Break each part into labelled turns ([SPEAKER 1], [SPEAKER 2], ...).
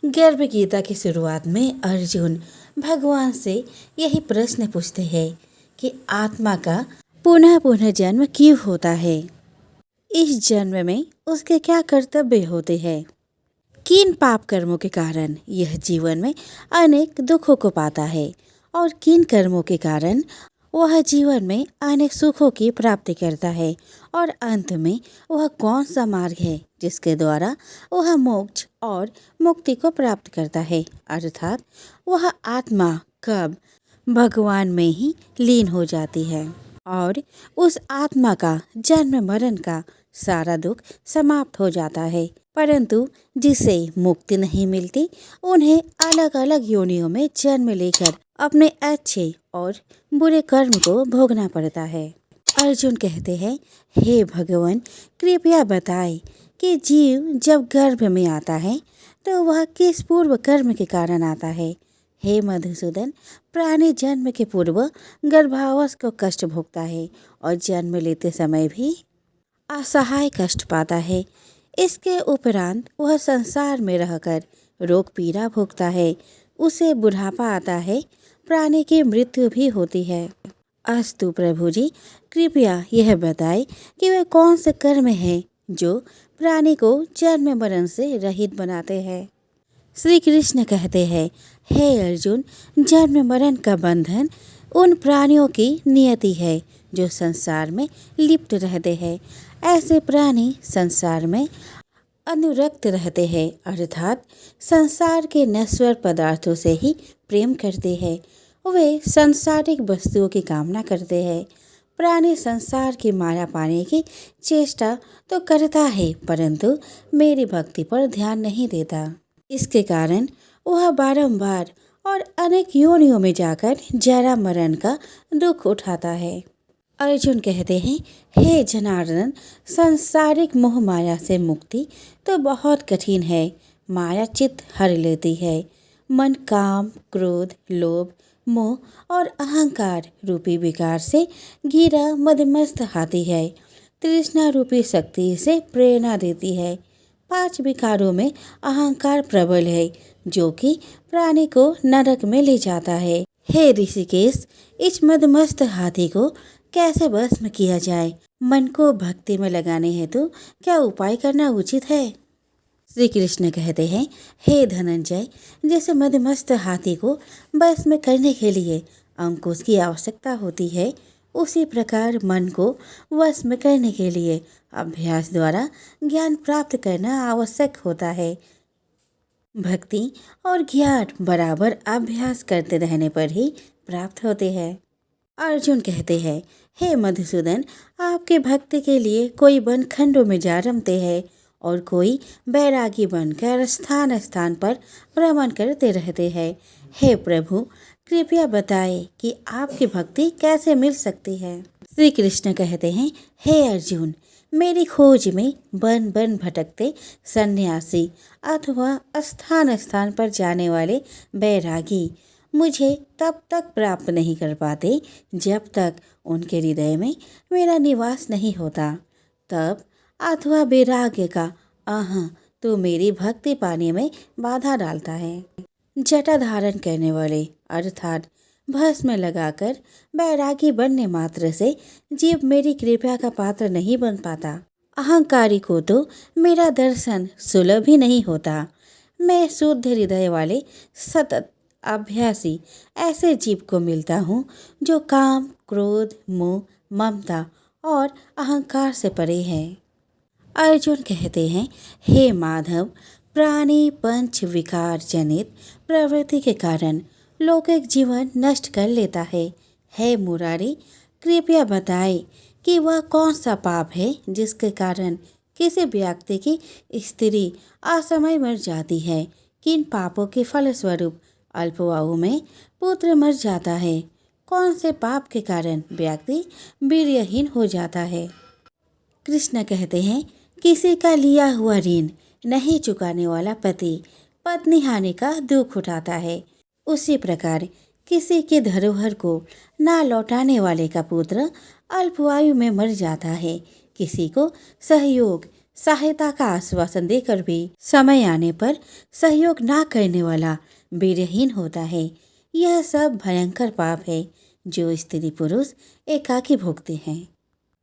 [SPEAKER 1] गर्भ गीता की शुरुआत में अर्जुन भगवान से यही प्रश्न पूछते हैं कि आत्मा का पुनः पुनः जन्म क्यों होता है। इस जन्म में उसके क्या कर्तव्य होते हैं। किन पाप कर्मों के कारण यह जीवन में अनेक दुखों को पाता है और किन कर्मों के कारण वह जीवन में अनेक सुखों की प्राप्ति करता है और अंत में वह कौन सा मार्ग है जिसके द्वारा वह मोक्ष और मुक्ति को प्राप्त करता है, अर्थात वह आत्मा कब भगवान में ही लीन हो जाती है और उस आत्मा का जन्म मरण का सारा दुख समाप्त हो जाता है। परंतु जिसे मुक्ति नहीं मिलती उन्हें अलग अलग योनियों में जन्म लेकर अपने अच्छे और बुरे कर्म को भोगना पड़ता है। अर्जुन कहते हैं, हे भगवान, कृपया बताएं कि जीव जब गर्भ में आता है तो वह किस पूर्व कर्म के कारण आता है। हे मधुसूदन, प्राणी जन्म के पूर्व गर्भावस्था को कष्ट भोगता है और जन्म लेते समय भी असहाय कष्ट पाता है। इसके उपरांत वह संसार में रहकर रोग पीड़ा भोगता है। उसे बुढ़ापा आता है, प्राणी की मृत्यु भी होती है। अस्तु प्रभु जी, कृपया यह बताएं कि वे कौन से कर्म हैं जो प्राणी को जन्म मरण से रहित बनाते हैं। श्री कृष्ण कहते हैं, हे अर्जुन, जन्म मरण का बंधन उन प्राणियों की नियति है जो संसार में लिप्त रहते हैं। ऐसे प्राणी संसार में अनुरक्त रहते हैं, अर्थात संसार के नश्वर पदार्थों से ही प्रेम करते हैं। वे सांसारिक वस्तुओं की कामना करते हैं। प्राणी संसार की माया पाने की चेष्टा तो करता है, परंतु मेरी भक्ति पर ध्यान नहीं देता। इसके कारण वह बारंबार और अनेक योनियों में जाकर जरा मरण का दुख उठाता है। अर्जुन कहते हैं, हे जनार्दन, सांसारिक मोह माया से मुक्ति तो बहुत कठिन है। माया चित्त हर लेती है। मन काम, क्रोध, लोभ, मोह और अहंकार रूपी विकार से घिरा मदमस्त हाथी है। तृष्णा रूपी शक्ति से प्रेरणा देती है। 5 विकारों में अहंकार प्रबल है जो कि प्राणी को नरक में ले जाता है। हे ऋषिकेश, इस मदमस्त हाथी को कैसे भस्म किया जाए। मन को भक्ति में लगाने हेतु क्या उपाय करना उचित है। श्री कृष्ण कहते हैं, हे धनंजय, जैसे मदमस्त हाथी को भस्म करने के लिए अंकुश की आवश्यकता होती है, उसी प्रकार मन को वश करने के लिए अभ्यास द्वारा ज्ञान प्राप्त करना आवश्यक होता है। भक्ति और ज्ञान बराबर अभ्यास करते रहने पर ही प्राप्त होते हैं। अर्जुन कहते हैं, हे मधुसूदन, आपके भक्ति के लिए कोई वन खंडों में जा रमते हैं और कोई बैरागी बनकर स्थान स्थान पर भ्रमण करते रहते हैं। हे प्रभु, कृपया बताएं कि आपकी भक्ति कैसे मिल सकती है। श्री कृष्ण कहते हैं, हे अर्जुन, मेरी खोज में वन वन भटकते सन्यासी अथवा स्थान स्थान पर जाने वाले बैरागी मुझे तब तक प्राप्त नहीं कर पाते जब तक उनके हृदय में मेरा निवास नहीं होता। तब अथवा वैराग्य का तो मेरी भक्ति पाने में बाधा डालता है। जटा धारण करने वाले अर्थात भस्म लगाकर बैरागी बनने मात्र से जीव मेरी कृपा का पात्र नहीं बन पाता। अहंकारी को तो मेरा दर्शन सुलभ ही नहीं होता। मैं शुद्ध हृदय वाले सतत अभ्यासी ऐसे जीव को मिलता हूँ जो काम, क्रोध, मोह, ममता और अहंकार से परे है। अर्जुन कहते हैं, हे माधव, प्राणी पंच विकार जनित प्रवृत्ति के कारण लौकिक जीवन नष्ट कर लेता है। हे मुरारी, कृपया बताएं कि वह कौन सा पाप है जिसके कारण किसी व्यक्ति की स्त्री असमय मर जाती है। किन पापों के फलस्वरूप अल्पवायु में पुत्र मर जाता है। कौन से पाप के कारण व्यक्ति वीर्यहीन हो जाता है। कृष्ण कहते हैं, किसी का लिया हुआ ऋण नहीं चुकाने वाला पति पत्नी हानि का दुख उठाता है। उसी प्रकार किसी की धरोहर को ना लौटाने वाले का पुत्र अल्पवायु में मर जाता है। किसी को सहयोग सहायता का आश्वासन देकर भी समय आने पर सहयोग ना करने वाला वीरहीन होता है। यह सब भयंकर पाप है जो स्त्री पुरुष एकाकी भोगते हैं।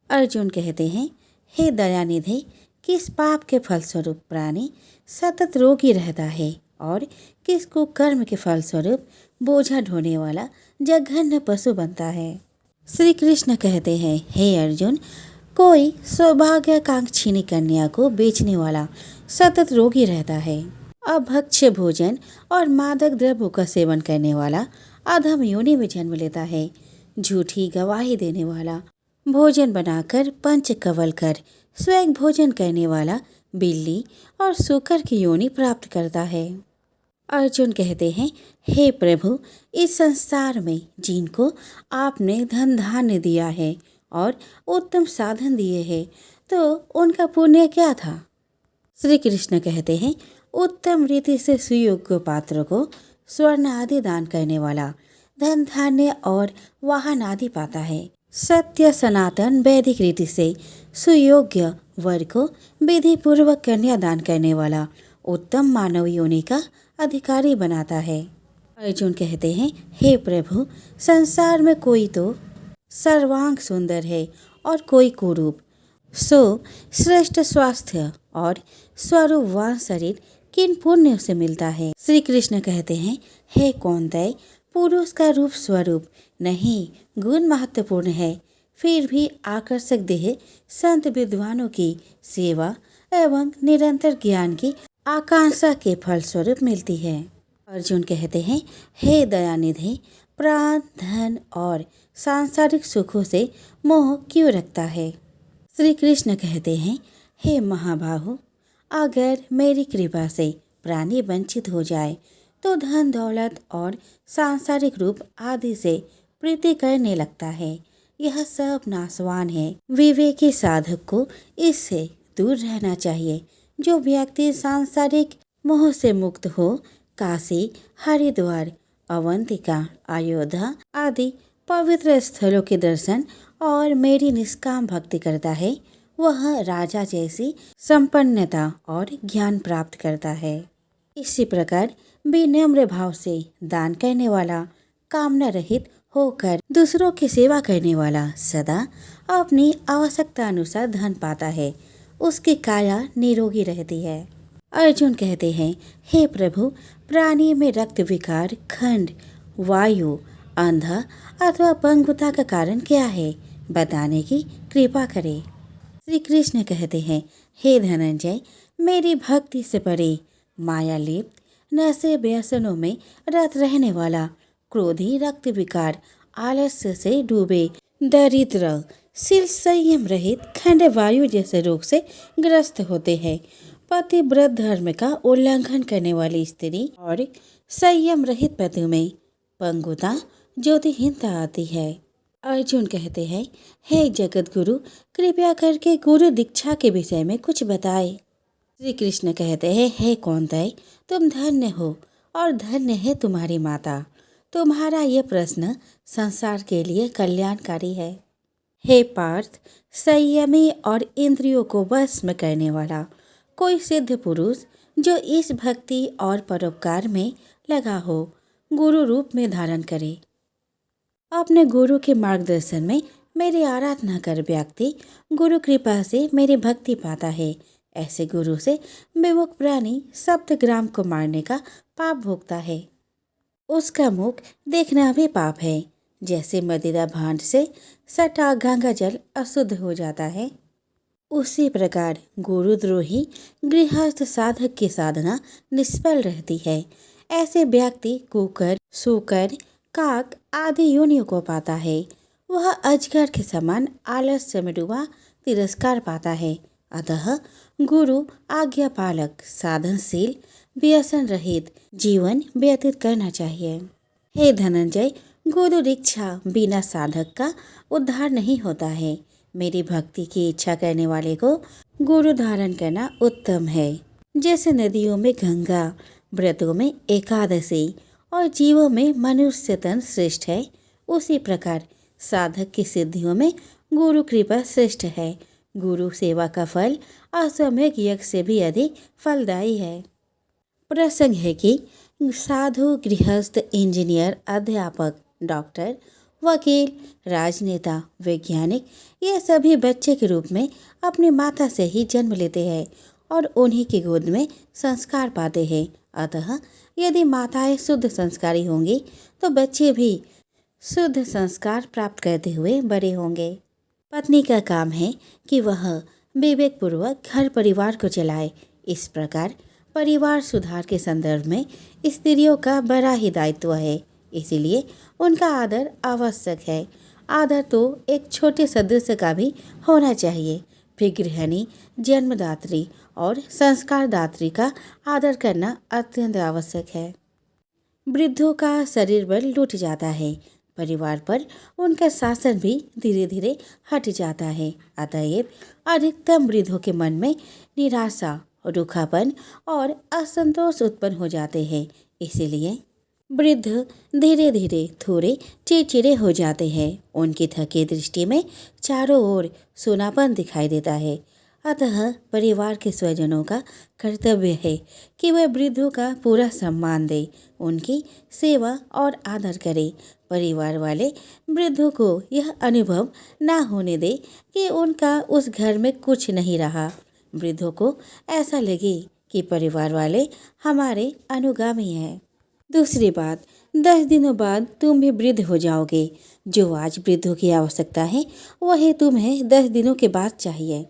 [SPEAKER 1] अर्जुन कहते हैं, हे दयानिधे, किस पाप के फलस्वरूप प्राणी सतत रोगी रहता है और किस कुकर्म के फलस्वरूप बोझा ढोने वाला जघन्य पशु बनता है। श्री कृष्ण कहते हैं, हे अर्जुन, कोई सौभाग्यकांक्षिणी कन्या को बेचने वाला सतत रोगी रहता है। अभक्ष्य भोजन और मादक द्रव्यों का सेवन करने वाला अधम योनि में जन्म लेता है। झूठी गवाही देने वाला भोजन बनाकर पंच कवल कर स्वयं भोजन करने वाला बिल्ली और सूकर की योनि प्राप्त करता है। अर्जुन कहते हैं, हे प्रभु, इस संसार में जिनको आपने धन धान्य दिया है और उत्तम साधन दिए हैं, तो उनका पुण्य क्या था? श्री कृष्ण कहते हैं, उत्तम रीति से सुयोग्य पात्र को स्वर्ण आदि दान करने वाला धन धान्य और वाहन आदि पाता है। सत्य सनातन वैदिक रीति से सुयोग्य वर को विधि पूर्वक कन्या दान करने वाला उत्तम मानव योनि का अधिकारी बनाता है। अर्जुन कहते हैं, हे प्रभु, संसार में कोई तो सर्वांग सुंदर है और कोई कुरूप, सो श्रेष्ठ स्वास्थ्य और स्वरूपवान शरीर किन पुण्य से मिलता है? श्री कृष्ण कहते हैं, हे कौन्तेय, पुरुष का रूप स्वरूप नहीं गुण महत्वपूर्ण है, फिर भी आकर्षक देह संत विद्वानों की सेवा एवं निरंतर ज्ञान की आकांक्षा के फलस्वरूप मिलती है। अर्जुन कहते हैं, हे दयानिधि, प्राण धन और सांसारिक सुखों से मोह क्यों रखता है? श्री कृष्ण कहते हैं, हे महाबाहु, अगर मेरी कृपा से प्राणी वंचित हो जाए तो धन दौलत और सांसारिक रूप आदि से प्रीति करने लगता है। यह सब नाशवान है। विवेकी साधक को इससे दूर रहना चाहिए। जो व्यक्ति सांसारिक मोह से मुक्त हो काशी, हरिद्वार, अवंतिका, अयोध्या आदि पवित्र स्थलों के दर्शन और मेरी निष्काम भक्ति करता है, वह राजा जैसी संपन्नता और ज्ञान प्राप्त करता है। इसी प्रकार विनम्र भाव से दान करने वाला, कामना रहित होकर दूसरों की सेवा करने वाला सदा अपनी आवश्यकता अनुसार धन पाता है। उसकी काया निरोगी रहती है। अर्जुन कहते हैं, हे प्रभु, प्राणी में रक्त विकार, खंड, वायु, अंधा अथवा पंगुता का कारण क्या है? बताने की कृपा करें। श्री कृष्ण कहते हैं, हे धनंजय, मेरी भक्ति से परे माया लिप्त नशे व्यसनों में रत रहने वाला, क्रोधी, रक्त विकार, आलस्य से डूबे, दरिद्र, शील संयम रहित, खंड वायु जैसे रोग से ग्रस्त होते हैं, पतिव्रत धर्म का उल्लंघन करने वाली स्त्री और संयम रहित पति में पंगुता, ज्योतिहीनता आती है। अर्जुन कहते हैं, हे जगत गुरु, कृपया करके गुरु दीक्षा के विषय में कुछ बताए। श्री कृष्ण कहते हैं, हे कौन्तेय, तुम धन्य हो और धन्य है तुम्हारी माता। तुम्हारा यह प्रश्न संसार के लिए कल्याणकारी है। हे पार्थ, संयमी और इंद्रियों को वश में करने वाला कोई सिद्ध पुरुष जो इस भक्ति और परोपकार में लगा हो, गुरु रूप में धारण करे। अपने गुरु के मार्गदर्शन में मेरी आराधना कर व्यक्ति गुरु कृपा से मेरी भक्ति पाता है। ऐसे गुरु से विमुख प्राणी सप्तग्राम को मारने का पाप भोगता है। उसका मुख देखना भी पाप है। जैसे मदिरा भांड से सटा गंगा जल अशुद्ध हो जाता है, उसी प्रकार गुरुद्रोही गृहस्थ साधक की साधना निष्फल रहती है। ऐसे व्यक्ति कुकर, सूकर, काक आदि योनियों को पाता है। वह अजगर के समान आलस्य में डूबा तिरस्कार पाता है। अतः गुरु आज्ञा पालक, साधनशील, व्यसन रहित जीवन व्यतीत करना चाहिए। हे धनंजय, गुरु दीक्षा बिना साधक का उद्धार नहीं होता है। मेरी भक्ति की इच्छा करने वाले को गुरु धारण करना उत्तम है। जैसे नदियों में गंगा, व्रतों में एकादशी और जीवों में मनुष्य तन श्रेष्ठ है, उसी प्रकार साधक की सिद्धियों में गुरु कृपा श्रेष्ठ है। गुरु सेवा का फल अश्वमेध यज्ञ से भी अधिक फलदायी है। प्रसंग है कि साधु, गृहस्थ, इंजीनियर, अध्यापक, डॉक्टर, वकील, राजनेता, वैज्ञानिक, ये सभी बच्चे के रूप में अपनी माता से ही जन्म लेते हैं और उन्हीं की गोद में संस्कार पाते हैं। अतः यदि माताएं शुद्ध संस्कारी होंगी तो बच्चे भी शुद्ध संस्कार प्राप्त करते हुए बड़े होंगे। पत्नी का काम है कि वह विवेकपूर्वक घर परिवार को चलाए। इस प्रकार परिवार सुधार के संदर्भ में स्त्रियों का बड़ा ही दायित्व है, इसीलिए उनका आदर आवश्यक है। आदर तो एक छोटे सदस्य का भी होना चाहिए। फिर गृहिणी, जन्मदात्री और संस्कारदात्री का आदर करना अत्यंत आवश्यक है। वृद्धों का शरीर बल लूट जाता है, परिवार पर उनका शासन भी धीरे धीरे हट जाता है। अतएव अधिकतम वृद्धों के मन में निराशा, रूखापन और असंतोष उत्पन्न हो जाते हैं। इसीलिए वृद्ध धीरे धीरे थोड़े चिड़चिड़े हो जाते हैं। उनकी थकी दृष्टि में चारों ओर सूनापन दिखाई देता है। अतः परिवार के स्वजनों का कर्तव्य है कि वे वृद्धों का पूरा सम्मान दें, उनकी सेवा और आदर करें। परिवार वाले वृद्धों को यह अनुभव ना होने दें कि उनका उस घर में कुछ नहीं रहा। वृद्धों को ऐसा लगे कि परिवार वाले हमारे अनुगामी हैं। दूसरी बात, 10 दिनों बाद तुम भी वृद्ध हो जाओगे। जो आज वृद्धों की आवश्यकता है वही तुम्हें 10 दिनों के बाद चाहिए।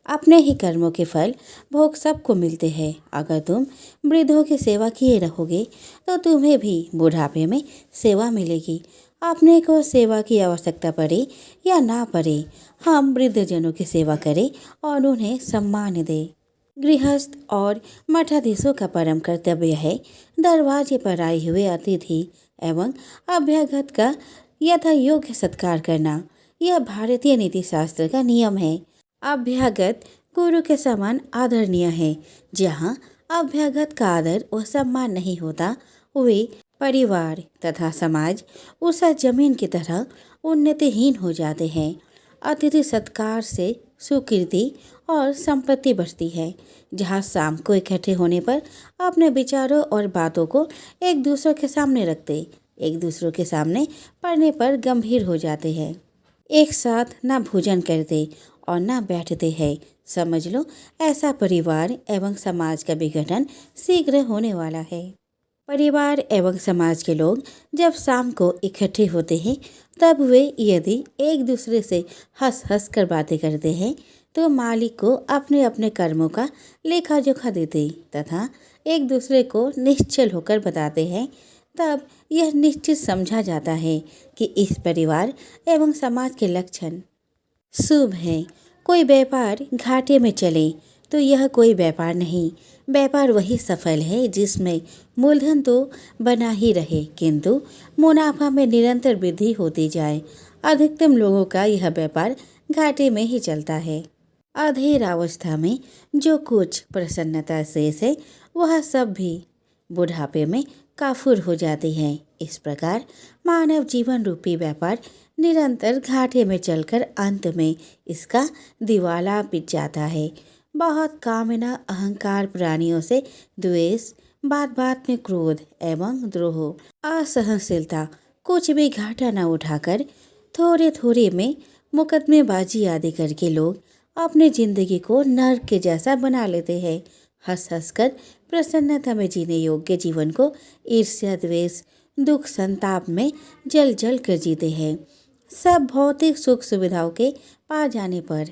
[SPEAKER 1] अपने ही कर्मों के फल भोग सबको मिलते हैं। अगर तुम वृद्धों की सेवा किए रहोगे तो तुम्हें भी बुढ़ापे में सेवा मिलेगी। अपने को सेवा की आवश्यकता पड़े या ना पड़े, हम वृद्धजनों की सेवा करें और उन्हें सम्मान दें। गृहस्थ और मठाधीशों का परम कर्तव्य है दरवाजे पर आए हुए अतिथि एवं अभ्यागत का यथा योग्य सत्कार करना। यह भारतीय नीति शास्त्र का नियम है। अभ्यागत गुरु के समान आदरणीय है। जहाँ अभ्यागत का आदर व सम्मान नहीं होता, वे परिवार तथा समाज उस जमीन की तरह उन्नतिहीन हो जाते हैं। अतिथि सत्कार से सुकृति और संपत्ति बढ़ती है। जहाँ शाम को इकट्ठे होने पर अपने विचारों और बातों को एक दूसरे के सामने रखते, एक दूसरों के सामने पढ़ने पर गंभीर हो जाते हैं। एक साथ ना भोजन करते और ना बैठते हैं। समझ लो ऐसा परिवार एवं समाज का विघटन शीघ्र होने वाला है। परिवार एवं समाज के लोग जब शाम को इकट्ठे होते हैं तब वे यदि एक दूसरे से हंस हंस कर बातें करते हैं तो मालिक को अपने अपने कर्मों का लेखा जोखा देते तथा एक दूसरे को निश्चल होकर बताते हैं। तब यह निश्चित समझा जाता है कि इस परिवार एवं समाज के लक्षण शुभ है। कोई व्यापार घाटे में चले तो यह कोई व्यापार नहीं। व्यापार वही सफल है जिसमें मूलधन तो बना ही रहे किंतु मुनाफा में निरंतर वृद्धि होती जाए। अधिकतम लोगों का यह व्यापार घाटे में ही चलता है। अधेड़ अवस्था में जो कुछ प्रसन्नता शेष है वह सब भी बुढ़ापे में काफूर हो जाती है। इस प्रकार मानव जीवन रूपी व्यापार निरंतर घाटे में चलकर अंत में इसका दिवाला पिट जाता है। बहुत कामना, अहंकार, प्राणियों से द्वेष, बात बात में क्रोध एवं द्रोह, असहनशीलता, कुछ भी घाटा न उठाकर थोड़े थोड़े में मुकदमेबाजी आदि करके लोग अपनी जिंदगी को नर्क के जैसा बना लेते हैं। हंस हंस कर प्रसन्नता में जीने योग्य जीवन को ईर्ष्या, द्वेष, दुख, संताप में जल जल कर जीते हैं। सब भौतिक सुख सुविधाओं के पा जाने पर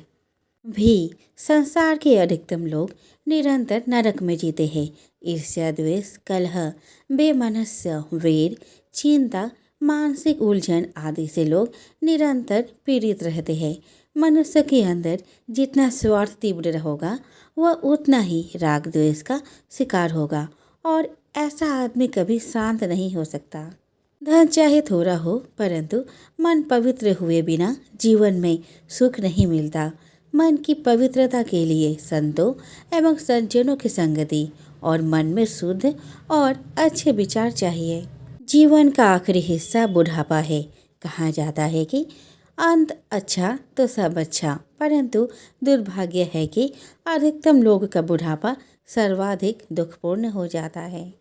[SPEAKER 1] भी संसार के अधिकतम लोग निरंतर नरक में जीते हैं। ईर्ष्या, द्वेष, कलह, बेमनस्य, वेर, चिंता, मानसिक उलझन आदि से लोग निरंतर पीड़ित रहते हैं। मनुष्य के अंदर जितना स्वार्थ तीव्र होगा वह उतना ही राग द्वेष का शिकार होगा और ऐसा आदमी कभी शांत नहीं हो सकता। धन चाहे थोड़ा हो परंतु मन पवित्र हुए बिना जीवन में सुख नहीं मिलता। मन की पवित्रता के लिए संतों एवं सज्जनों की संगति और मन में शुद्ध और अच्छे विचार चाहिए। जीवन का आखिरी हिस्सा बुढ़ापा है। कहा जाता है कि अंत अच्छा तो सब अच्छा, परंतु दुर्भाग्य है कि अधिकतम लोग का बुढ़ापा सर्वाधिक दुखपूर्ण हो जाता है।